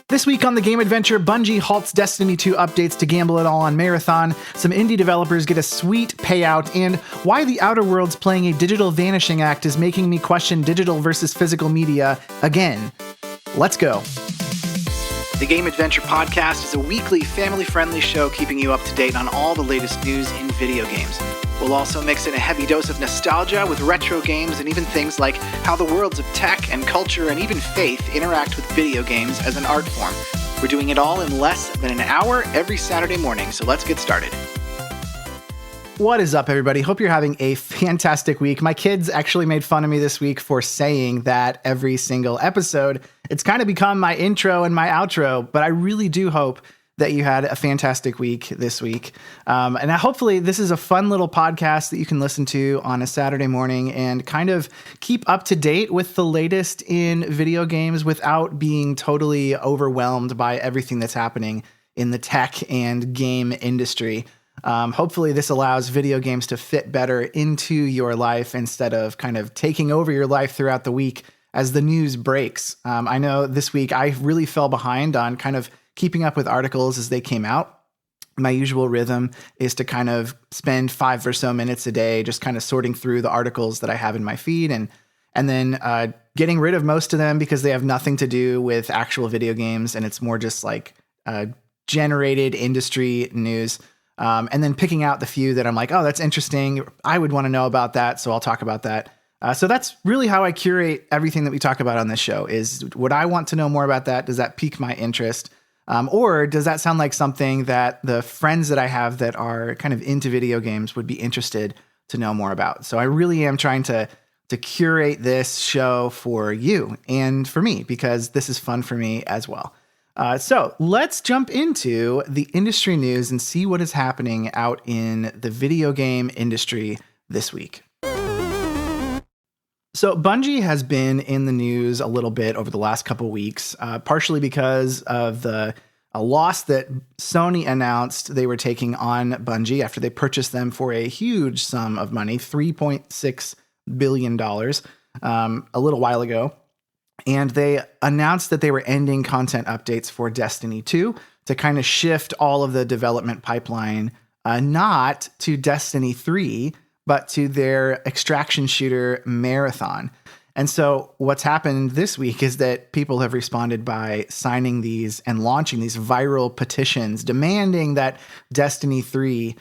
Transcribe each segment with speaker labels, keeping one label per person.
Speaker 1: This week on the Game Adventure, Bungie halts Destiny 2 updates to gamble it all on Marathon, some indie developers get a sweet payout, and why The Outer Worlds playing a digital vanishing act is making me question digital versus physical media again. Let's go. The Game Adventure podcast is a weekly, family-friendly show keeping you up to date on all the latest news in video games. We'll also mix in a heavy dose of nostalgia with retro games and even things like how the worlds of tech and culture and even faith interact with video games as an art form. We're doing it all in less than an hour every Saturday morning, so let's get started. What is up, everybody? Hope you're having a fantastic week. My kids actually made fun of me this week for saying that every single episode. It's kind of become my intro and my outro, but I really do hope that you had a fantastic week this week. And hopefully this is a fun little podcast that you can listen to on a Saturday morning and kind of keep up to date with the latest in video games without being totally overwhelmed by everything that's happening in the tech and game industry. Hopefully this allows video games to fit better into your life instead of kind of taking over your life throughout the week as the news breaks. I know this week I really fell behind on kind of keeping up with articles as they came out. My usual rhythm is to kind of spend 5 or so minutes a day just kind of sorting through the articles that I have in my feed and then getting rid of most of them because they have nothing to do with actual video games and it's more just like generated industry news. And then picking out the few that I'm like, oh, that's interesting. I would want to know about that, so I'll talk about that. So that's really how I curate everything that we talk about on this show is, would I want to know more about that? Does that pique my interest? Or does that sound like something that the friends that I have that are kind of into video games would be interested to know more about? So I really am trying to curate this show for you and for me, because this is fun for me as well. So let's jump into the industry news and see what is happening out in the video game industry this week. So Bungie has been in the news a little bit over the last couple weeks, partially because of a loss that Sony announced they were taking on Bungie after they purchased them for a huge sum of money, $3.6 billion, a little while ago. And they announced that they were ending content updates for Destiny 2 to kind of shift all of the development pipeline, not to Destiny 3, but to their extraction shooter Marathon. And so what's happened this week is that people have responded by signing these and launching these viral petitions demanding that Destiny 3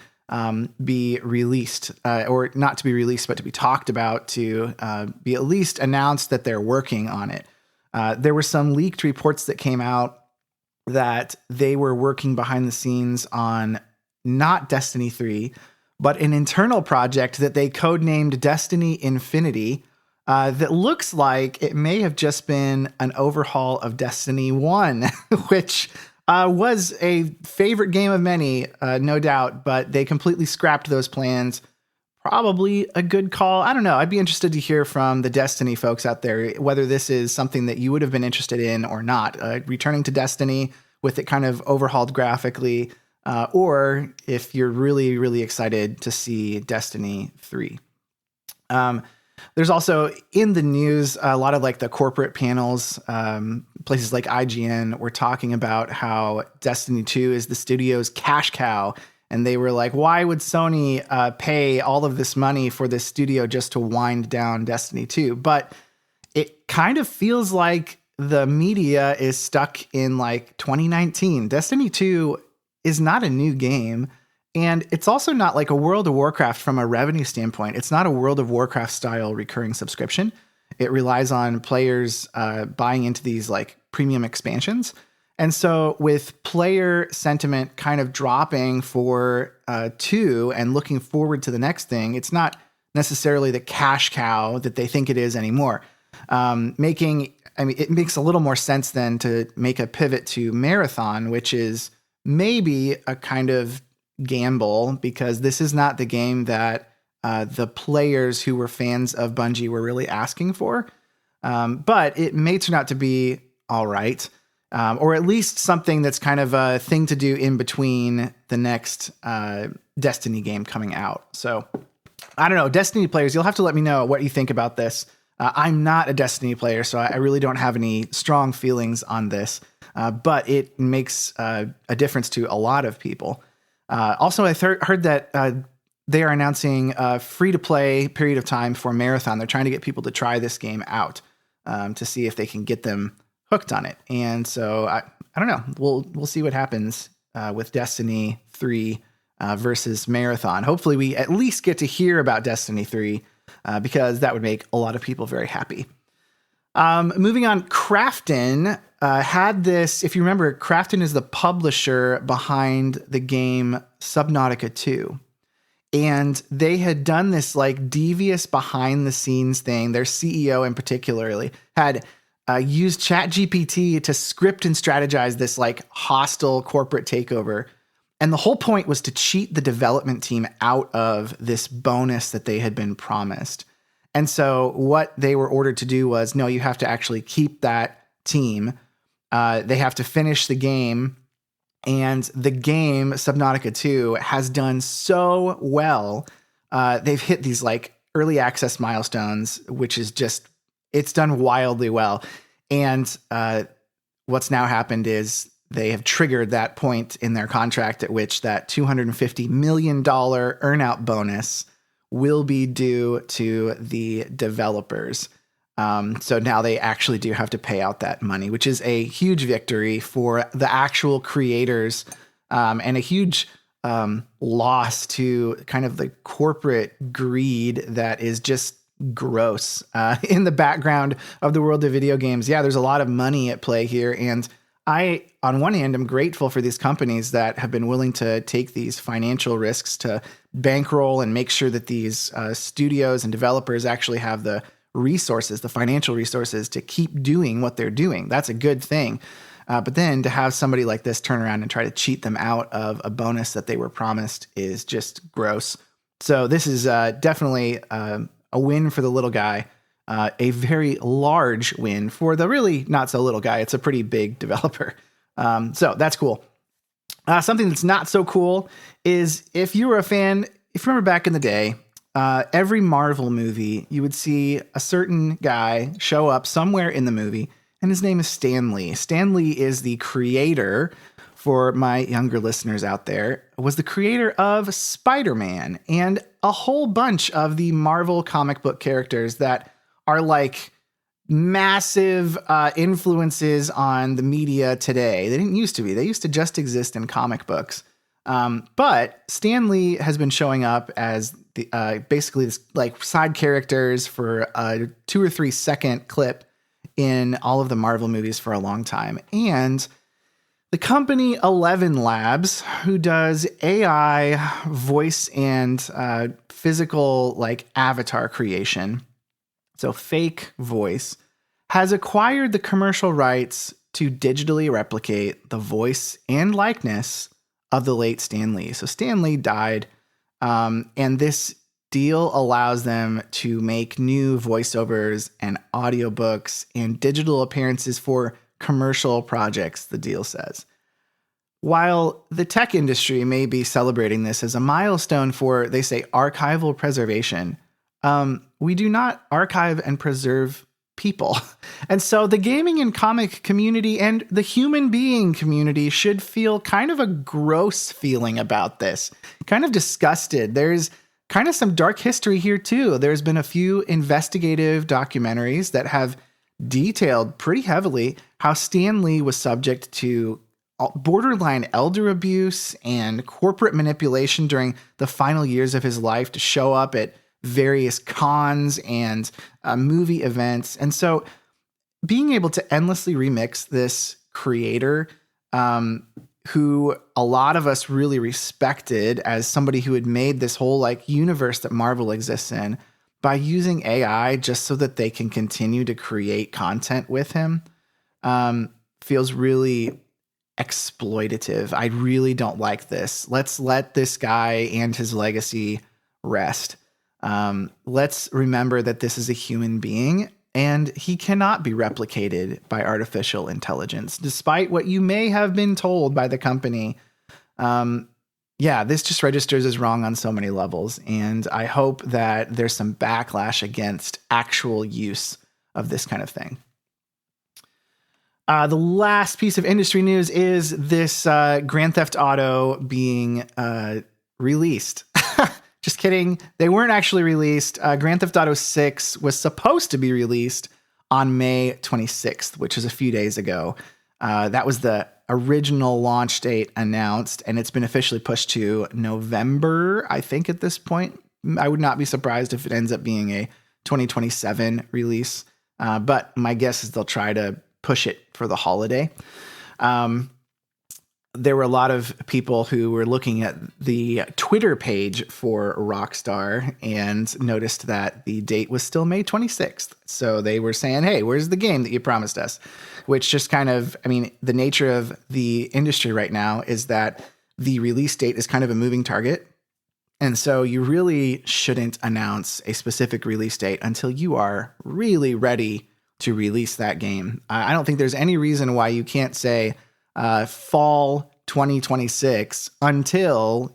Speaker 1: be released, or not to be released, but to be talked about, to be at least announced that they're working on it. There were some leaked reports that came out that they were working behind the scenes on not Destiny 3, but an internal project that they codenamed Destiny Infinity, that looks like it may have just been an overhaul of Destiny 1, which was a favorite game of many, no doubt, but they completely scrapped those plans. Probably a good call. I don't know. I'd be interested to hear from the Destiny folks out there, whether this is something that you would have been interested in or not. Returning to Destiny with it kind of overhauled graphically, or if you're really, really excited to see Destiny 3. There's also in the news a lot of like the corporate panels, places like IGN were talking about how Destiny 2 is the studio's cash cow. And they were like, why would Sony pay all of this money for this studio just to wind down Destiny 2? But it kind of feels like the media is stuck in like 2019. Destiny 2 is not a new game. And it's also not like a World of Warcraft from a revenue standpoint. It's not a World of Warcraft style recurring subscription. It relies on players buying into these like premium expansions. And so with player sentiment kind of dropping for 2 and looking forward to the next thing, it's not necessarily the cash cow that they think it is anymore. It makes a little more sense then to make a pivot to Marathon, which is maybe a kind of gamble because this is not the game that the players who were fans of Bungie were really asking for. But it may turn out to be all right. Or at least something that's kind of a thing to do in between the next Destiny game coming out. So I don't know, Destiny players, you'll have to let me know what you think about this. I'm not a Destiny player, so I really don't have any strong feelings on this. but it makes a difference to a lot of people. Also, I heard that they are announcing a free-to-play period of time for Marathon. They're trying to get people to try this game out to see if they can get them hooked on it. And so I don't know. We'll see what happens with Destiny 3 versus Marathon. Hopefully, we at least get to hear about Destiny 3 because that would make a lot of people very happy. Moving on, Krafton had this. If you remember, Krafton is the publisher behind the game Subnautica 2. And they had done this like devious behind the scenes thing. Their CEO in particularly had used ChatGPT to script and strategize this like hostile corporate takeover. And the whole point was to cheat the development team out of this bonus that they had been promised. And so what they were ordered to do was, no, you have to actually keep that team. They have to finish the game. And the game, Subnautica 2, has done so well. They've hit these like early access milestones, which is just, it's done wildly well. And what's now happened is they have triggered that point in their contract at which that $250 million earnout bonus will be due to the developers. So now they actually do have to pay out that money, which is a huge victory for the actual creators and a huge loss to kind of the corporate greed that is just gross in the background of the world of video games. Yeah, there's a lot of money at play here. And I, on one hand, am grateful for these companies that have been willing to take these financial risks to bankroll and make sure that these studios and developers actually have the resources, the financial resources to keep doing what they're doing. That's a good thing. But then to have somebody like this turn around and try to cheat them out of a bonus that they were promised is just gross. So this is definitely a win for the little guy, a very large win for the really not so little guy. It's a pretty big developer. So that's cool. Something that's not so cool is if you were a fan, if you remember back in the day, every Marvel movie, you would see a certain guy show up somewhere in the movie, and his name is Stan Lee. Stan Lee is the creator, for my younger listeners out there, was the creator of Spider-Man and a whole bunch of the Marvel comic book characters that are like massive influences on the media today. They didn't used to be. They used to just exist in comic books. But Stan Lee has been showing up as the, basically this, like side characters for a 2 or 3 second clip in all of the Marvel movies for a long time. And the company ElevenLabs, who does AI voice and physical like avatar creation, so fake voice, has acquired the commercial rights to digitally replicate the voice and likeness of the late Stan Lee. So Stan Lee died, and this deal allows them to make new voiceovers and audiobooks and digital appearances for commercial projects, the deal says. While the tech industry may be celebrating this as a milestone for, they say, archival preservation, we do not archive and preserve people. And so the gaming and comic community and the human being community should feel kind of a gross feeling about this, kind of disgusted. There's kind of some dark history here too. There's been a few investigative documentaries that have detailed pretty heavily how Stan Lee was subject to borderline elder abuse and corporate manipulation during the final years of his life to show up at various cons and movie events. And so being able to endlessly remix this creator, who a lot of us really respected as somebody who had made this whole like universe that Marvel exists in, by using AI just so that they can continue to create content with him, feels really exploitative. I really don't like this. Let's let this guy and his legacy rest. Let's remember that this is a human being and he cannot be replicated by artificial intelligence, despite what you may have been told by the company. This just registers as wrong on so many levels. And I hope that there's some backlash against actual use of this kind of thing. The last piece of industry news is this Grand Theft Auto being released. Just kidding. They weren't actually released. Grand Theft Auto 6 was supposed to be released on May 26th, which is a few days ago. That was the original launch date announced, and it's been officially pushed to November, I think, at this point. I would not be surprised if it ends up being a 2027 release. But my guess is they'll try to push it for the holiday. There were a lot of people who were looking at the Twitter page for Rockstar and noticed that the date was still May 26th. So they were saying, hey, where's the game that you promised us? Which just kind of, I mean, the nature of the industry right now is that the release date is kind of a moving target. And so you really shouldn't announce a specific release date until you are really ready to release that game. I don't think there's any reason why you can't say fall 2026 until,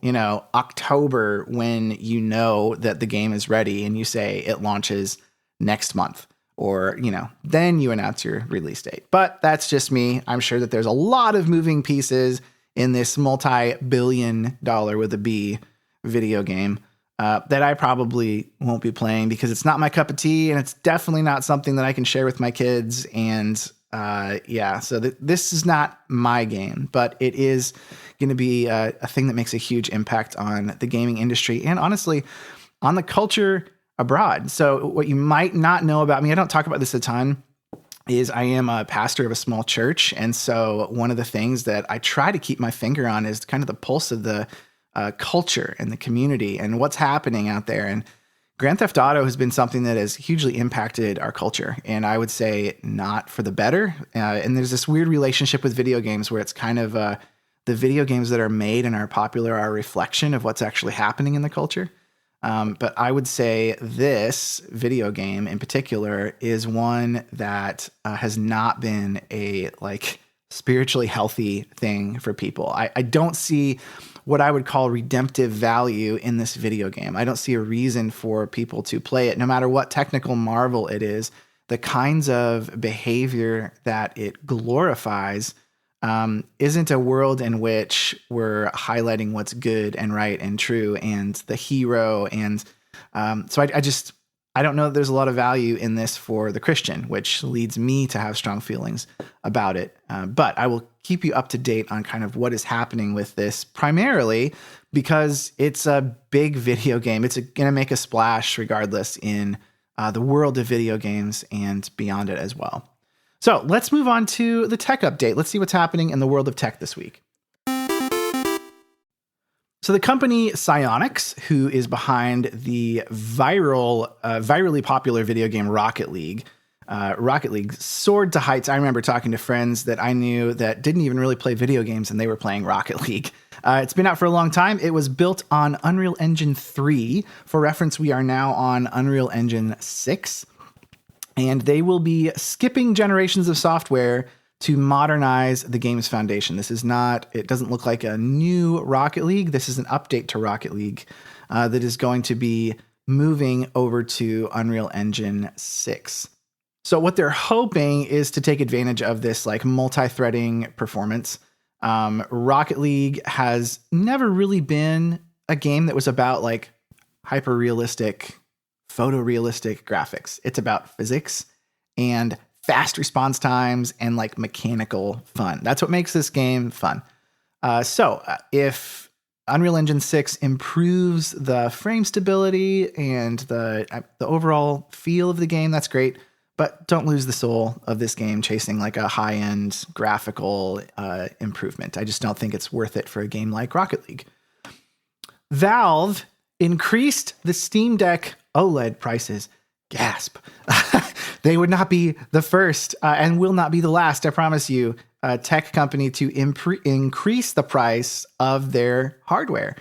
Speaker 1: October, when you know that the game is ready and you say it launches next month, or, then you announce your release date. But that's just me. I'm sure that there's a lot of moving pieces in this multi-billion dollar with a B video game that I probably won't be playing because it's not my cup of tea, and it's definitely not something that I can share with my kids. And so this is not my game, but it is going to be a thing that makes a huge impact on the gaming industry and honestly on the culture abroad. So what you might not know about me, I don't talk about this a ton, is I am a pastor of a small church. And so one of the things that I try to keep my finger on is kind of the pulse of the culture and the community and what's happening out there. And Grand Theft Auto has been something that has hugely impacted our culture, and I would say not for the better. And there's this weird relationship with video games where it's kind of the video games that are made and are popular are a reflection of what's actually happening in the culture. But I would say this video game in particular is one that has not been a spiritually healthy thing for people. I don't see what I would call redemptive value in this video game. I don't see a reason for people to play it, no matter what technical marvel it is. The kinds of behavior that it glorifies isn't a world in which we're highlighting what's good and right and true and the hero. And so I don't know that there's a lot of value in this for the Christian, which leads me to have strong feelings about it. But I will keep you up to date on kind of what is happening with this, primarily because it's a big video game. It's going to make a splash regardless in the world of video games and beyond it as well. So let's move on to the tech update. Let's see what's happening in the world of tech this week. So the company Psyonix, who is behind the virally popular video game Rocket League, soared to heights. I remember talking to friends that I knew that didn't even really play video games, and they were playing Rocket League. It's been out for a long time. It was built on Unreal Engine 3. For reference, we are now on Unreal Engine 6. And they will be skipping generations of software to modernize the game's foundation. It doesn't look like a new Rocket League. This is an update to Rocket League that is going to be moving over to Unreal Engine 6. So what they're hoping is to take advantage of this multi-threading performance. Rocket League has never really been a game that was about hyper-realistic, photorealistic graphics. It's about physics and fast response times and mechanical fun. That's what makes this game fun. So if Unreal Engine 6 improves the frame stability and the overall feel of the game, that's great. But don't lose the soul of this game chasing a high-end graphical improvement. I just don't think it's worth it for a game like Rocket League. Valve increased the Steam Deck OLED prices. Gasp. They would not be the first and will not be the last, I promise you, tech company to increase the price of their hardware.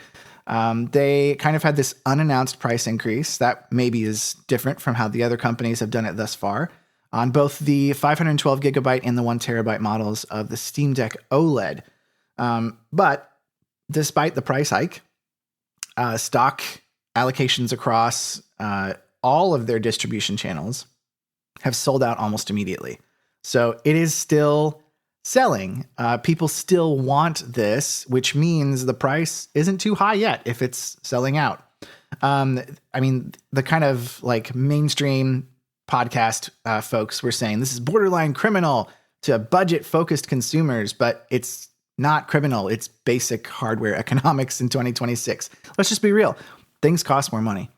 Speaker 1: They kind of had this unannounced price increase that maybe is different from how the other companies have done it thus far on both the 512 gigabyte and the 1 terabyte models of the Steam Deck OLED. But despite the price hike, stock allocations across all of their distribution channels have sold out almost immediately. So it is still selling. People still want this, which means the price isn't too high yet if it's selling out. I mean, the kind of like mainstream podcast folks were saying this is borderline criminal to budget-focused consumers, but it's not criminal. It's basic hardware economics in 2026. Let's just be real. Things cost more money.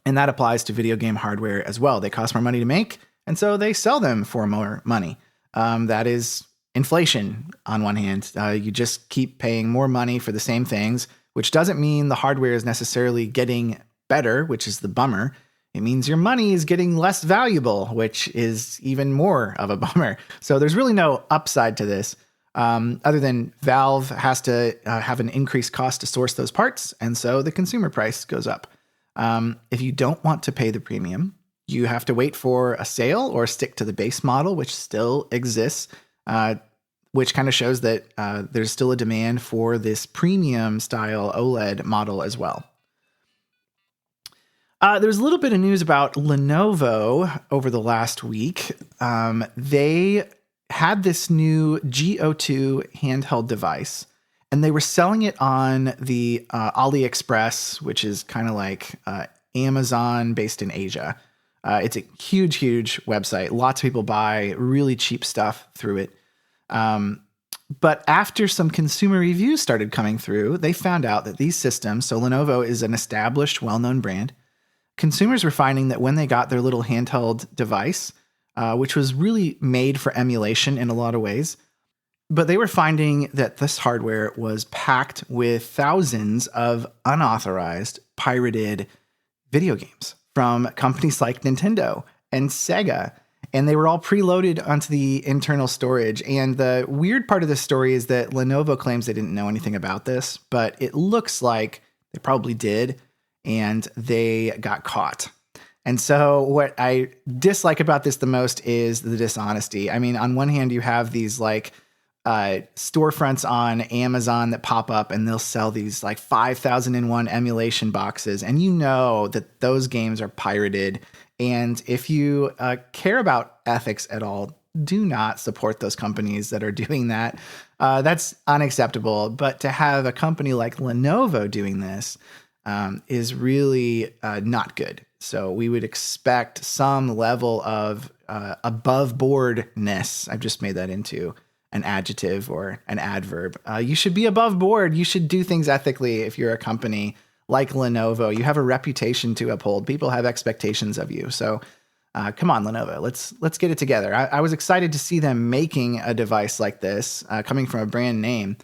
Speaker 1: And that applies to video game hardware as well. They cost more money to make, and so they sell them for more money. That is inflation on one hand. You just keep paying more money for the same things, which doesn't mean the hardware is necessarily getting better, which is the bummer. It means your money is getting less valuable, which is even more of a bummer. So there's really no upside to this, other than Valve has to have an increased cost to source those parts, and so the consumer price goes up. If you don't want to pay the premium, you have to wait for a sale or stick to the base model, which still exists, which kind of shows that there's still a demand for this premium style OLED model as well. There's a little bit of news about Lenovo over the last week. They had this new Go2 handheld device, and they were selling it on the AliExpress, which is kind of like Amazon based in Asia. It's a huge, huge website. Lots of people buy really cheap stuff through it. But after some consumer reviews started coming through, they found out that these systems, so Lenovo is an established, well-known brand, consumers were finding that when they got their little handheld device, which was really made for emulation in a lot of ways, but they were finding that this hardware was packed with thousands of unauthorized, pirated video games from companies like Nintendo and Sega. And they were all preloaded onto the internal storage. And the weird part of this story is that Lenovo claims they didn't know anything about this, but it looks like they probably did, and they got caught. And so what I dislike about this the most is the dishonesty. I mean, on one hand, you have these like storefronts on Amazon that pop up, and they'll sell these like 5,001 emulation boxes. And you know that those games are pirated. And if you care about ethics at all, do not support those companies that are doing that. That's unacceptable. But to have a company like Lenovo doing this is really not good. So we would expect some level of above boardness. I've just made that into an adjective or an adverb. You should be above board. You should do things ethically if you're a company like Lenovo. You have a reputation to uphold. People have expectations of you. So come on, Lenovo, let's get it together. I was excited to see them making a device like this coming from a brand name,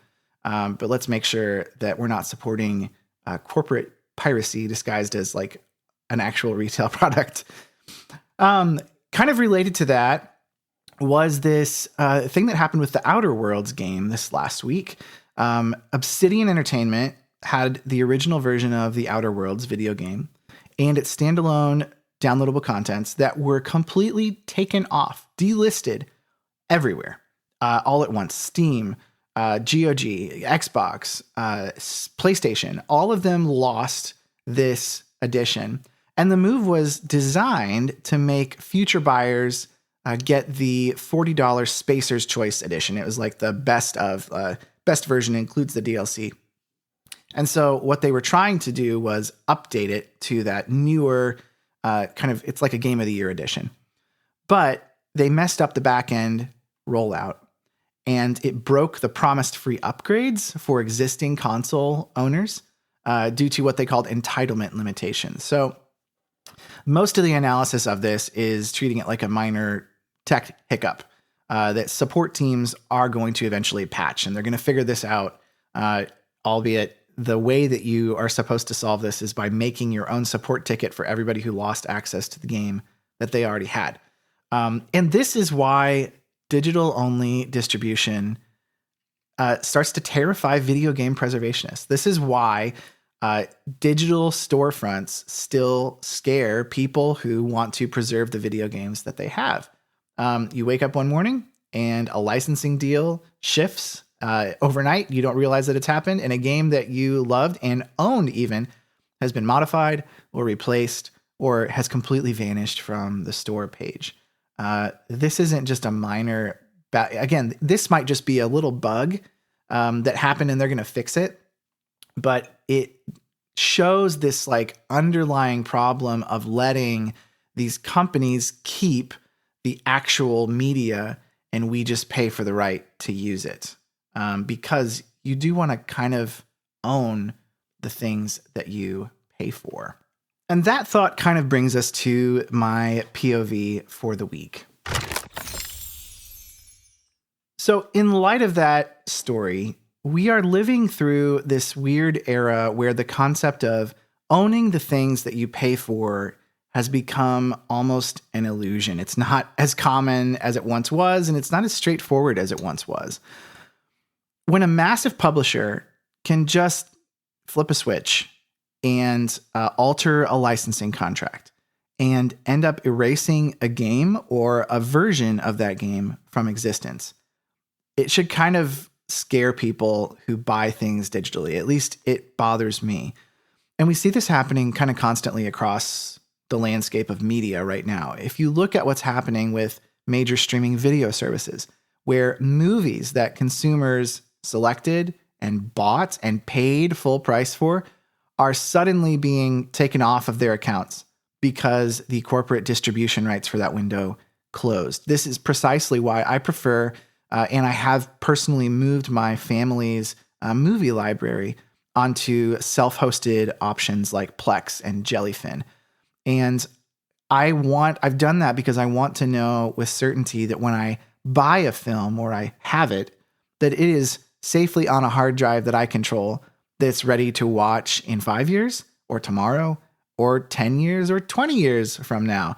Speaker 1: but let's make sure that we're not supporting corporate piracy disguised as like an actual retail product. Kind of related to that was this thing that happened with the Outer Worlds game this last week. Obsidian Entertainment had the original version of the Outer Worlds video game and its standalone downloadable contents that were completely taken off, delisted everywhere, all at once. Steam, GOG, Xbox, PlayStation, all of them lost this edition. And the move was designed to make future buyers get the $40 Spacer's Choice edition. It was like the best version, includes the DLC. And so what they were trying to do was update it to that newer it's like a Game of the Year edition. But they messed up the back end rollout, and it broke the promised free upgrades for existing console owners due to what they called entitlement limitations. So most of the analysis of this is treating it like a minor tech hiccup that support teams are going to eventually patch, and they're going to figure this out, albeit the way that you are supposed to solve this is by making your own support ticket for everybody who lost access to the game that they already had. And this is why digital-only distribution starts to terrify video game preservationists. This is why digital storefronts still scare people who want to preserve the video games that they have. You wake up one morning and a licensing deal shifts overnight. You don't realize that it's happened, and a game that you loved and owned even has been modified or replaced or has completely vanished from the store page. This isn't just a minor again, this might just be a little bug that happened and they're going to fix it. But it shows this like underlying problem of letting these companies keep the actual media and we just pay for the right to use it. Because you do want to kind of own the things that you pay for. And that thought kind of brings us to my POV for the week. So in light of that story, we are living through this weird era where the concept of owning the things that you pay for has become almost an illusion. It's not as common as it once was, and it's not as straightforward as it once was. When a massive publisher can just flip a switch and alter a licensing contract and end up erasing a game or a version of that game from existence, it should kind of scare people who buy things digitally. At least it bothers me. And we see this happening kind of constantly across the landscape of media right now. If you look at what's happening with major streaming video services, where movies that consumers selected and bought and paid full price for are suddenly being taken off of their accounts because the corporate distribution rights for that window closed. This is precisely why I prefer, and I have personally moved my family's movie library onto self-hosted options like Plex and Jellyfin. And I've done that because I want to know with certainty that when I buy a film or I have it, that it is safely on a hard drive that I control, that's ready to watch in 5 years or tomorrow or 10 years or 20 years from now.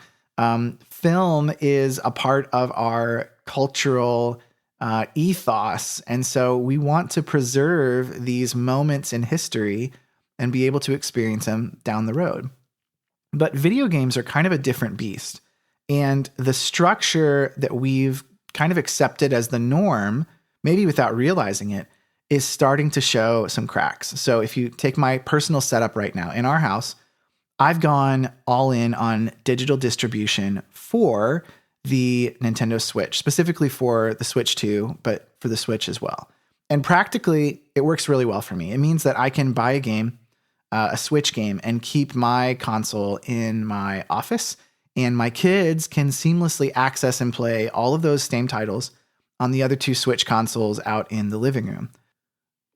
Speaker 1: Film is a part of our cultural ethos. And so we want to preserve these moments in history and be able to experience them down the road. But video games are kind of a different beast. And the structure that we've kind of accepted as the norm, maybe without realizing it, is starting to show some cracks. So if you take my personal setup right now in our house, I've gone all in on digital distribution for the Nintendo Switch, specifically for the Switch 2, but for the Switch as well. And practically, it works really well for me. It means that I can buy a game, a Switch game, and keep my console in my office, and my kids can seamlessly access and play all of those same titles on the other two Switch consoles out in the living room.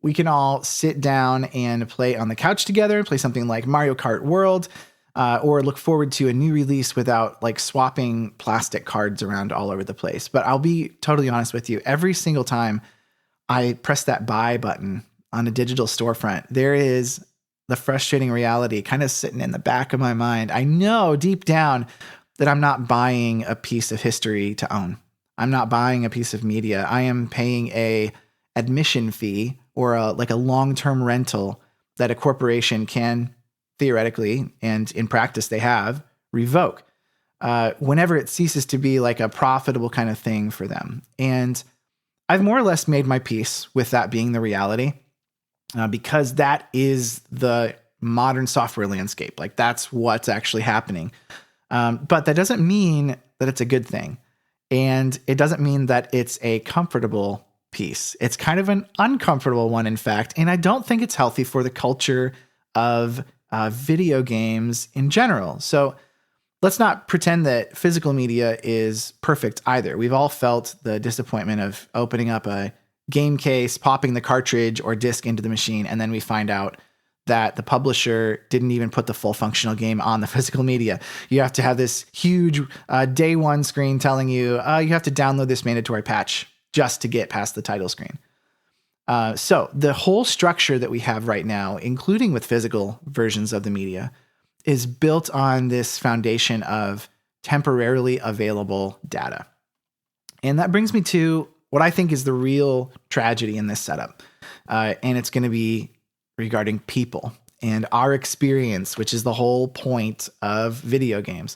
Speaker 1: We can all sit down and play on the couch together, play something like Mario Kart World, or look forward to a new release without like swapping plastic cards around all over the place. But I'll be totally honest with you. Every single time I press that buy button on a digital storefront, there is the frustrating reality kind of sitting in the back of my mind. I know deep down that I'm not buying a piece of history to own. I'm not buying a piece of media. I am paying a admission fee or a long-term rental that a corporation can theoretically, and in practice they have, revoke whenever it ceases to be like a profitable kind of thing for them. And I've more or less made my peace with that being the reality because that is the modern software landscape. Like that's what's actually happening. But that doesn't mean that it's a good thing. And it doesn't mean that it's a comfortable piece. It's kind of an uncomfortable one, in fact. And I don't think it's healthy for the culture of video games in general. So let's not pretend that physical media is perfect either. We've all felt the disappointment of opening up a game case, popping the cartridge or disc into the machine, and then we find out that the publisher didn't even put the full functional game on the physical media. You have to have this huge day one screen telling you, you have to download this mandatory patch just to get past the title screen. So the whole structure that we have right now, including with physical versions of the media, is built on this foundation of temporarily available data. And that brings me to what I think is the real tragedy in this setup. And it's going to be regarding people and our experience, which is the whole point of video games.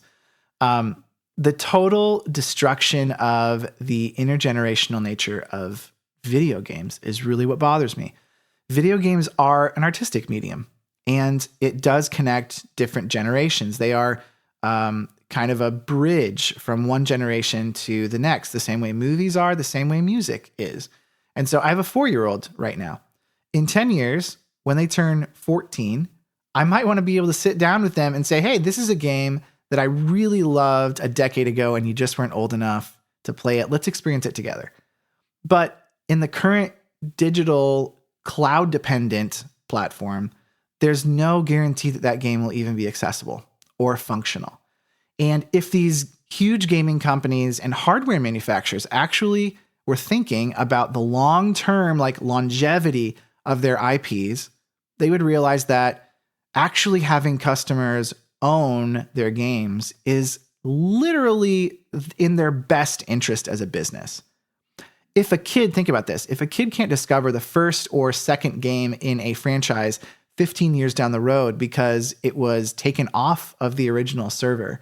Speaker 1: The total destruction of the intergenerational nature of video games is really what bothers me. Video games are an artistic medium, and it does connect different generations. They are kind of a bridge from one generation to the next, the same way movies are, the same way music is. And so I have a 4-year-old right now. In 10 years, when they turn 14, I might want to be able to sit down with them and say, hey, this is a game that I really loved a decade ago and you just weren't old enough to play it. Let's experience it together. But in the current digital cloud dependent platform, there's no guarantee that that game will even be accessible or functional. And if these huge gaming companies and hardware manufacturers actually were thinking about the long-term longevity of their IPs, they would realize that actually having customers own their games is literally in their best interest as a business. If a kid, think about this, if a kid can't discover the first or second game in a franchise 15 years down the road because it was taken off of the original server,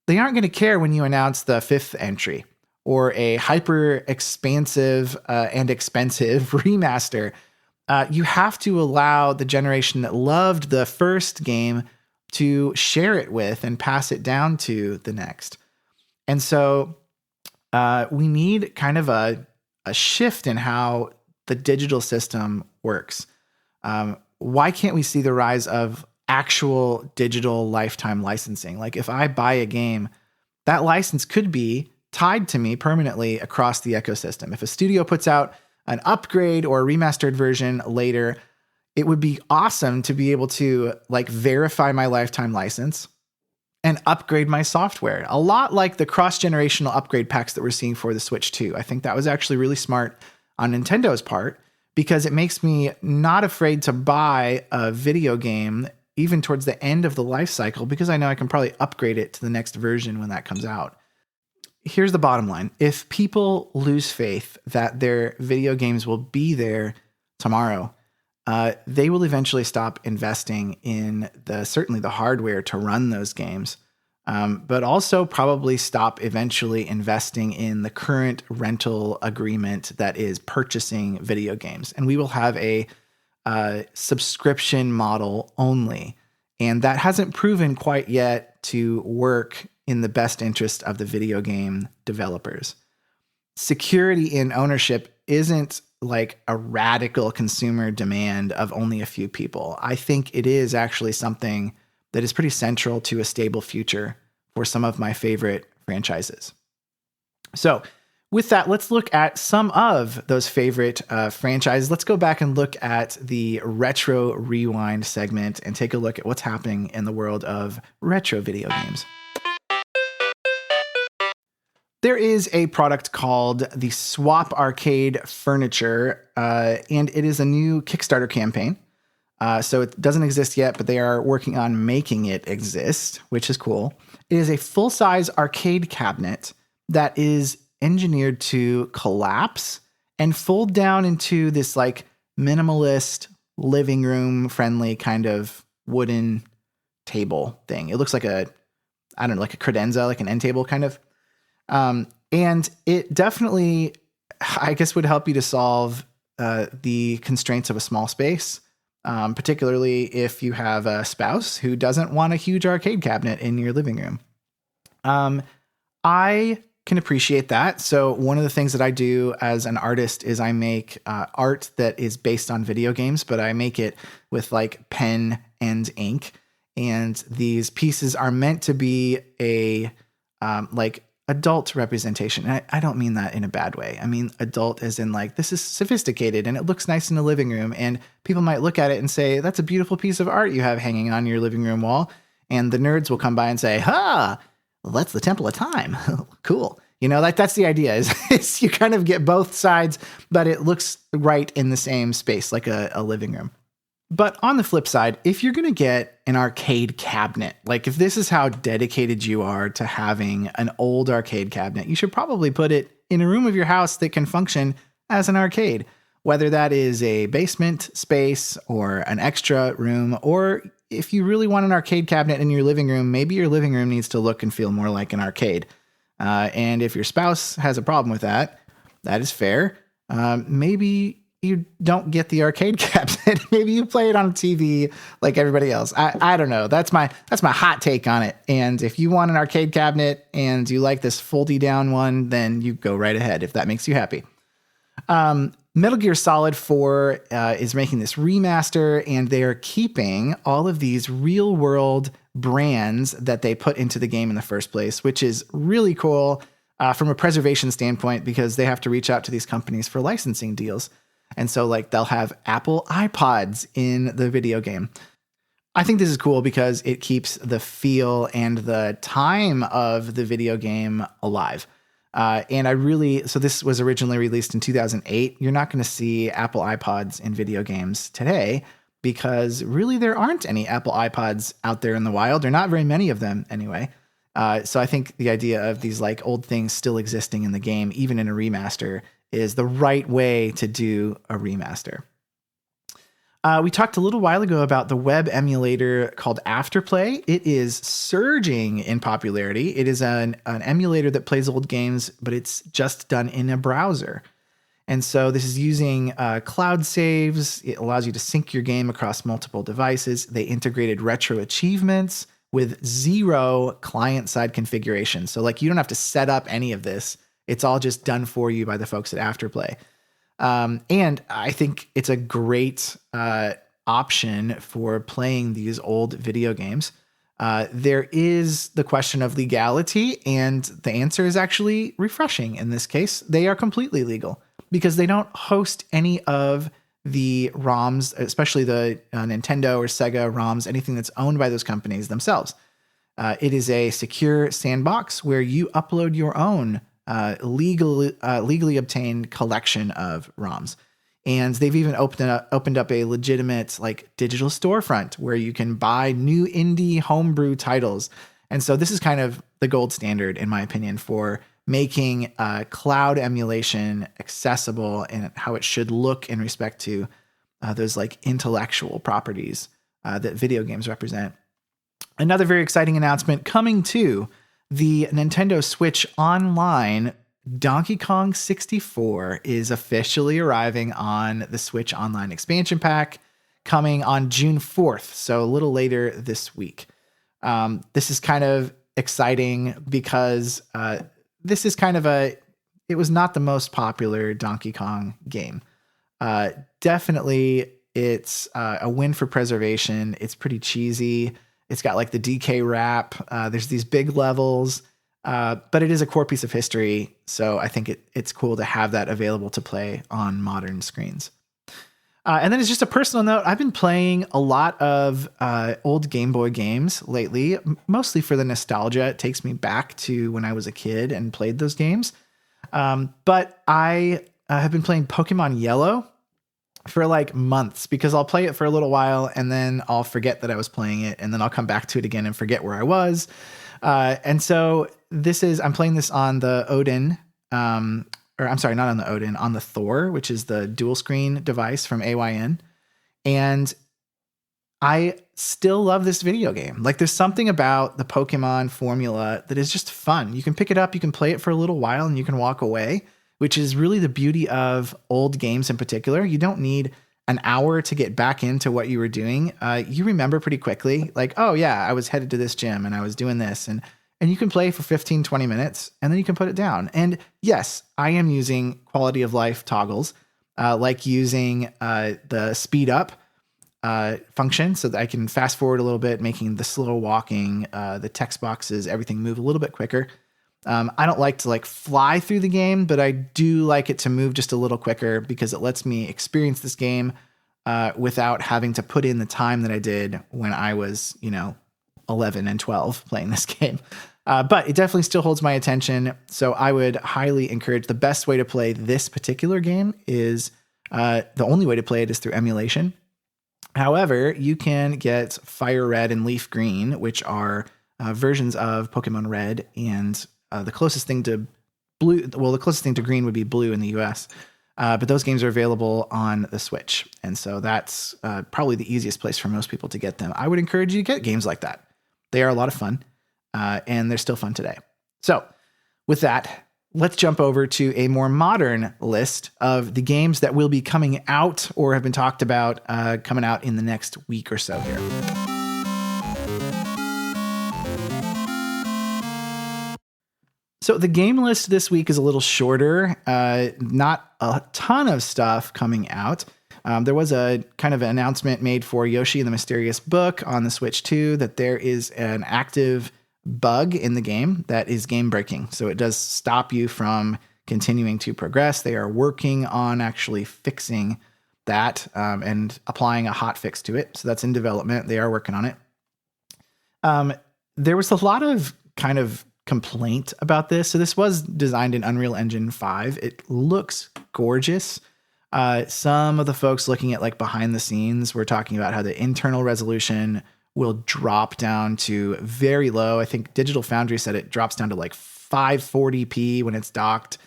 Speaker 1: they aren't going to care when you announce the 5th entry or a hyper expansive and expensive remaster. You have to allow the generation that loved the first game to share it with and pass it down to the next. And so we need kind of a shift in how the digital system works. Why can't we see the rise of actual digital lifetime licensing? Like if I buy a game, that license could be tied to me permanently across the ecosystem. If a studio puts out an upgrade or a remastered version later, it would be awesome to be able to verify my lifetime license and upgrade my software. A lot like the cross-generational upgrade packs that we're seeing for the Switch 2. I think that was actually really smart on Nintendo's part because it makes me not afraid to buy a video game even towards the end of the life cycle because I know I can probably upgrade it to the next version when that comes out. Here's the bottom line. If people lose faith that their video games will be tomorrow, they will eventually stop investing in certainly the hardware to run those games, but also probably stop eventually investing in the current rental agreement that is purchasing video games. And we will have a subscription model only. And that hasn't proven quite yet to work in the best interest of the video game developers. Security in ownership isn't like a radical consumer demand of only a few people. I think it is actually something that is pretty central to a stable future for some of my favorite franchises. So with that, let's look at some of those favorite franchises. Let's go back and look at the Retro Rewind segment and take a look at what's happening in the world of retro video games. There is a product called the Swap Arcade Furniture, and it is a new Kickstarter campaign. So it doesn't exist yet, but they are working on making it exist, which is cool. It is a full-size arcade cabinet that is engineered to collapse and fold down into this like minimalist living room friendly kind of wooden table thing. It looks like like a credenza, like an end table kind of. And it definitely, I guess, would help you to solve the constraints of a small space, particularly if you have a spouse who doesn't want a huge arcade cabinet in your living room. I can appreciate that. So one of the things that I do as an artist is I make art that is based on video games, but I make it with like pen and ink. And these pieces are meant to be a adult representation. And I don't mean that in a bad way. I mean adult as in like, this is sophisticated and it looks nice in the living room. And people might look at it and say, that's a beautiful piece of art you have hanging on your living room wall. And the nerds will come by and say, well, that's the Temple of Time. Cool. You know, that's the idea is you kind of get both sides, but it looks right in the same space, like a living room. But on the flip side, if you're going to get an arcade cabinet, like if this is how dedicated you are to having an old arcade cabinet, you should probably put it in a room of your house that can function as an arcade, whether that is a basement space or an extra room, or if you really want an arcade cabinet in your living room, maybe your living room needs to look and feel more like an arcade. And if your spouse has a problem with that, that is fair. Maybe you don't get the arcade cabinet. Maybe you play it on TV like everybody else. I don't know. That's my hot take on it. And if you want an arcade cabinet and you like this foldy down one, then you go right ahead if that makes you happy. Metal Gear Solid 4 is making this remaster, and they are keeping all of these real world brands that they put into the game in the first place, which is really cool from a preservation standpoint, because they have to reach out to these companies for licensing deals. And so like they'll have Apple iPods in the video game. I think this is cool because it keeps the feel and the time of the video game alive. So this was originally released in 2008. You're not going to see Apple iPods in video games today because really there aren't any Apple iPods out there in the wild. There are not very many of them anyway. So I think the idea of these like old things still existing in the game, even in a remaster, is the right way to do a remaster. We talked a little while ago about the web emulator called Afterplay. It is surging in popularity. It is an emulator that plays old games, but it's just done in a browser. And so this is using cloud saves. It allows you to sync your game across multiple devices. They integrated retro achievements with 0 client-side configuration. So like you don't have to set up any of this. It's all just done for you by the folks at Afterplay. And I think it's a great option for playing these old video games. There is the question of legality, and the answer is actually refreshing in this case. They are completely legal because they don't host any of the ROMs, especially the Nintendo or Sega ROMs, anything that's owned by those companies themselves. It is a secure sandbox where you upload your own legally obtained collection of ROMs. And they've even opened up a legitimate like digital storefront where you can buy new indie homebrew titles. And so this is kind of the gold standard, in my opinion, for making cloud emulation accessible and how it should look in respect to those like intellectual properties that video games represent. Another very exciting announcement coming to the Nintendo Switch Online. Donkey Kong 64 is officially arriving on the Switch Online expansion pack, coming on June 4th, so a little later this week. This is kind of exciting because this is kind of it was not the most popular Donkey Kong game. Definitely it's a win for preservation. It's pretty cheesy. It's got like the DK wrap. There's these big levels. But it is a core piece of history, so I think it's cool to have that available to play on modern screens. And then it's just a personal note. I've been playing a lot of old Game Boy games lately, mostly for the nostalgia. It takes me back to when I was a kid and played those games. But I have been playing Pokémon Yellow for like months because I'll play it for a little while and then I'll forget that I was playing it, and then I'll come back to it again and forget where I was. And so I'm playing this on the Odin, on the Thor, which is the dual screen device from AYN. And I still love this video game. Like there's something about the Pokemon formula that is just fun. You can pick it up, you can play it for a little while, and you can walk away, which is really the beauty of old games in particular. You don't need an hour to get back into what you were doing. You remember pretty quickly, like, oh yeah, I was headed to this gym and I was doing this, and you can play for 15, 20 minutes and then you can put it down. And yes, I am using quality of life toggles, like using the speed up function so that I can fast forward a little bit, making the slow walking, the text boxes, everything move a little bit quicker. I don't like to like fly through the game, but I do like it to move just a little quicker because it lets me experience this game without having to put in the time that I did when I was, 11 and 12 playing this game. But it definitely still holds my attention. So I would highly encourage, the best way to play this particular game is the only way to play it is through emulation. However, you can get Fire Red and Leaf Green, which are versions of Pokemon Red, and the closest thing to blue, well, the closest thing to green would be blue in the US. But those games are available on the Switch. And so that's probably the easiest place for most people to get them. I would encourage you to get games like that. They are a lot of fun, and they're still fun today. So with that, let's jump over to a more modern list of the games that will be coming out or have been talked about coming out in the next week or so here. So the game list this week is a little shorter, not a ton of stuff coming out. There was a kind of an announcement made for Yoshi and the Mysterious Book on the Switch 2 that there is an active bug in the game that is game breaking. So it does stop you from continuing to progress. They are working on actually fixing that and applying a hot fix to it. So that's in development. They are working on it. There was a lot of kind of complaint about this. So this was designed in Unreal Engine 5. It looks gorgeous. Some of the folks looking at like behind the scenes were talking about how the internal resolution will drop down to very low. I think Digital Foundry said it drops down to like 540p when it's docked.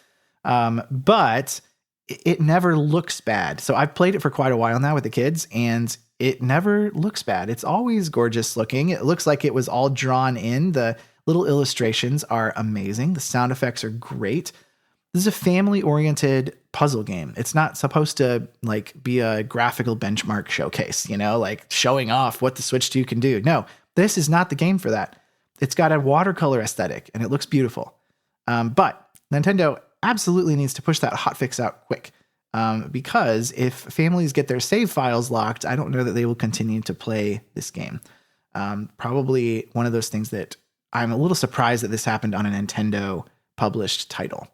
Speaker 1: But it never looks bad. So I've played it for quite a while now with the kids, and it never looks bad. It's always gorgeous looking. It looks like it was all drawn in. The little illustrations are amazing. The sound effects are great. This is a family-oriented puzzle game. It's not supposed to like be a graphical benchmark showcase, like showing off what the Switch 2 can do. No, this is not the game for that. It's got a watercolor aesthetic and it looks beautiful. But Nintendo absolutely needs to push that hotfix out quick. Because if families get their save files locked, I don't know that they will continue to play this game. Probably one of those things that I'm a little surprised that this happened on a Nintendo published title.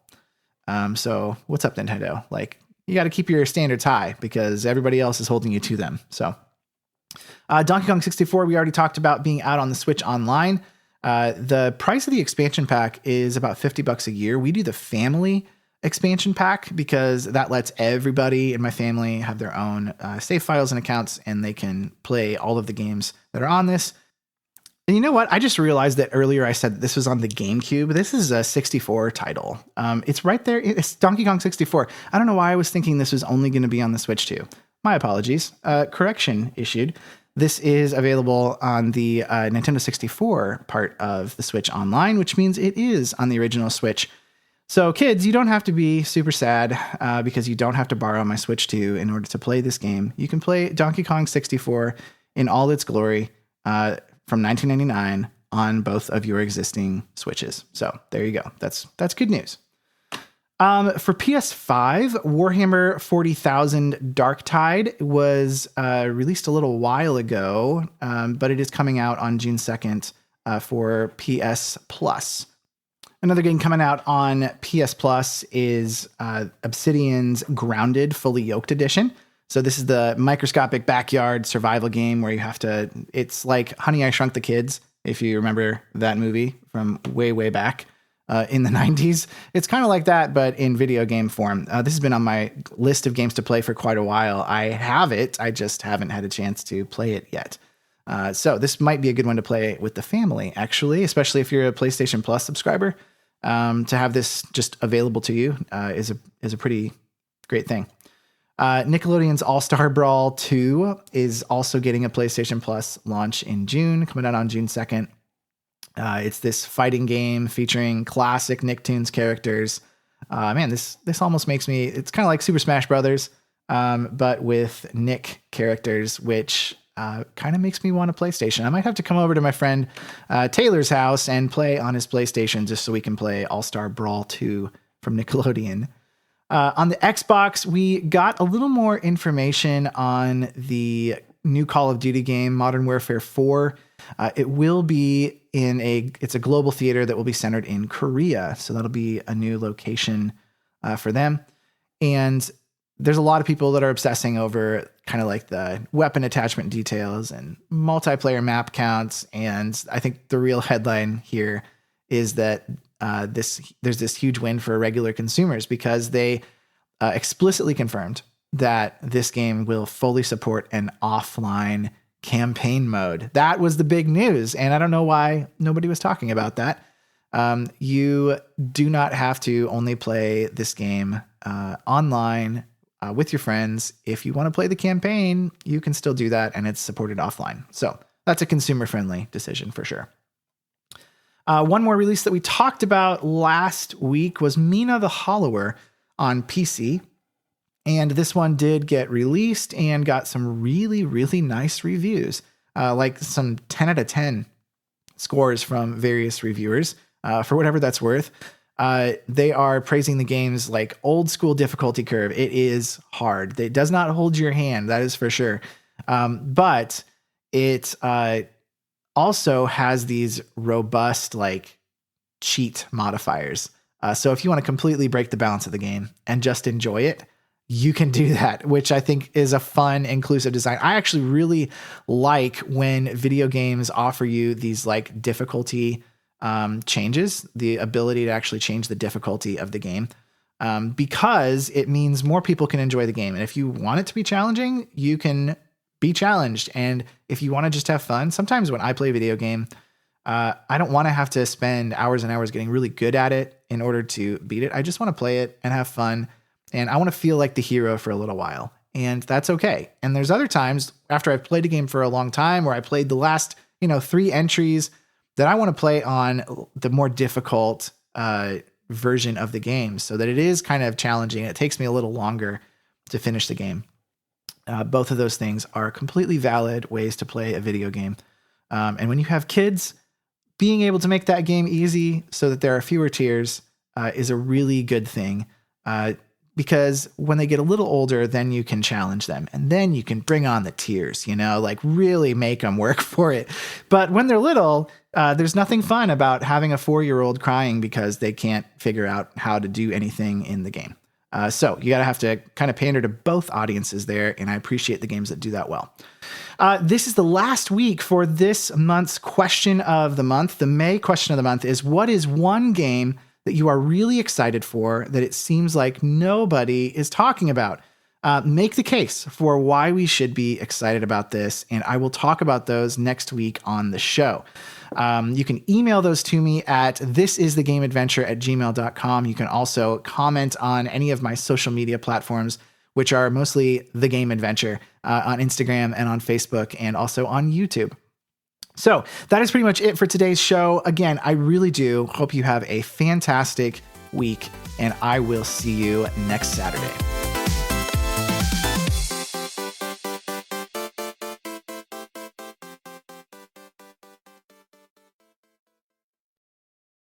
Speaker 1: So what's up, Nintendo? Like, you got to keep your standards high because everybody else is holding you to them. So Donkey Kong 64, we already talked about being out on the Switch Online. The price of the expansion pack is about $50 a year. We do the family expansion pack because that lets everybody in my family have their own save files and accounts, and they can play all of the games that are on this. And you know what? I just realized that earlier I said that this was on the GameCube. This is a 64 title. It's right there. It's Donkey Kong 64. I don't know why I was thinking this was only going to be on the Switch 2. My apologies. Correction issued. This is available on the Nintendo 64 part of the Switch Online, which means it is on the original Switch. So kids, you don't have to be super sad because you don't have to borrow my Switch 2 in order to play this game. You can play Donkey Kong 64 in all its glory from 1999 on both of your existing Switches. So there you go. That's good news. For PS5, Warhammer 40,000 Darktide was released a little while ago, but it is coming out on June 2nd for PS Plus. Another game coming out on PS Plus is Obsidian's Grounded Fully Yoked Edition. So this is the microscopic backyard survival game where you have to, it's like Honey, I Shrunk the Kids, if you remember that movie from way, way back in the 90s. It's kind of like that, but in video game form. This has been on my list of games to play for quite a while. I have it. I just haven't had a chance to play it yet. So this might be a good one to play with the family, actually, especially if you're a PlayStation Plus subscriber. To have this just available to you is a pretty great thing. Nickelodeon's All-Star Brawl 2 is also getting a PlayStation Plus launch in June, coming out on June 2nd. It's this fighting game featuring classic Nicktoons characters. Man, this almost makes me, it's kind of like Super Smash Brothers, but with Nick characters, which kind of makes me want a PlayStation. I might have to come over to my friend Taylor's house and play on his PlayStation just so we can play All-Star Brawl 2 from Nickelodeon. On the Xbox, we got a little more information on the new Call of Duty game, Modern Warfare 4. It will be it's a global theater that will be centered in Korea. So that'll be a new location for them. And there's a lot of people that are obsessing over kind of like the weapon attachment details and multiplayer map counts. And I think the real headline here is that there's this huge win for regular consumers because they explicitly confirmed that this game will fully support an offline campaign mode. That was the big news, and I don't know why nobody was talking about that. You do not have to only play this game online with your friends. If you want to play the campaign, you can still do that, and it's supported offline. So that's a consumer-friendly decision for sure. One more release that we talked about last week was Mina the Hollower on PC. And this one did get released and got some really, really nice reviews, like some 10 out of 10 scores from various reviewers, for whatever that's worth. They are praising the game's like old school difficulty curve. It is hard. It does not hold your hand, that is for sure. But it also has these robust like cheat modifiers. So if you want to completely break the balance of the game and just enjoy it, you can do that, which I think is a fun, inclusive design. I actually really like when video games offer you these like difficulty changes, the ability to actually change the difficulty of the game, because it means more people can enjoy the game. And if you want it to be challenging, you can be challenged. And if you want to just have fun, sometimes when I play a video game, I don't want to have to spend hours and hours getting really good at it in order to beat it. I just want to play it and have fun. And I want to feel like the hero for a little while. And that's okay. And there's other times after I've played a game for a long time, where I played the last, 3 entries, that I want to play on the more difficult version of the game, so that it is kind of challenging. It takes me a little longer to finish the game. Both of those things are completely valid ways to play a video game. And when you have kids, being able to make that game easy so that there are fewer tears is a really good thing. Because when they get a little older, then you can challenge them, and then you can bring on the tears, like really make them work for it. But when they're little, there's nothing fun about having a 4-year-old crying because they can't figure out how to do anything in the game. So you gotta have to kind of pander to both audiences there, and I appreciate the games that do that well. This is the last week for this month's question of the month. The May question of the month is, what is one game that you are really excited for that it seems like nobody is talking about? Make the case for why we should be excited about this, and I will talk about those next week on the show. You can email those to me at thisisthegameadventure@gmail.com. You can also comment on any of my social media platforms, which are mostly The Game Adventure, on Instagram and on Facebook and also on YouTube. So that is pretty much it for today's show. Again, I really do hope you have a fantastic week, and I will see you next Saturday.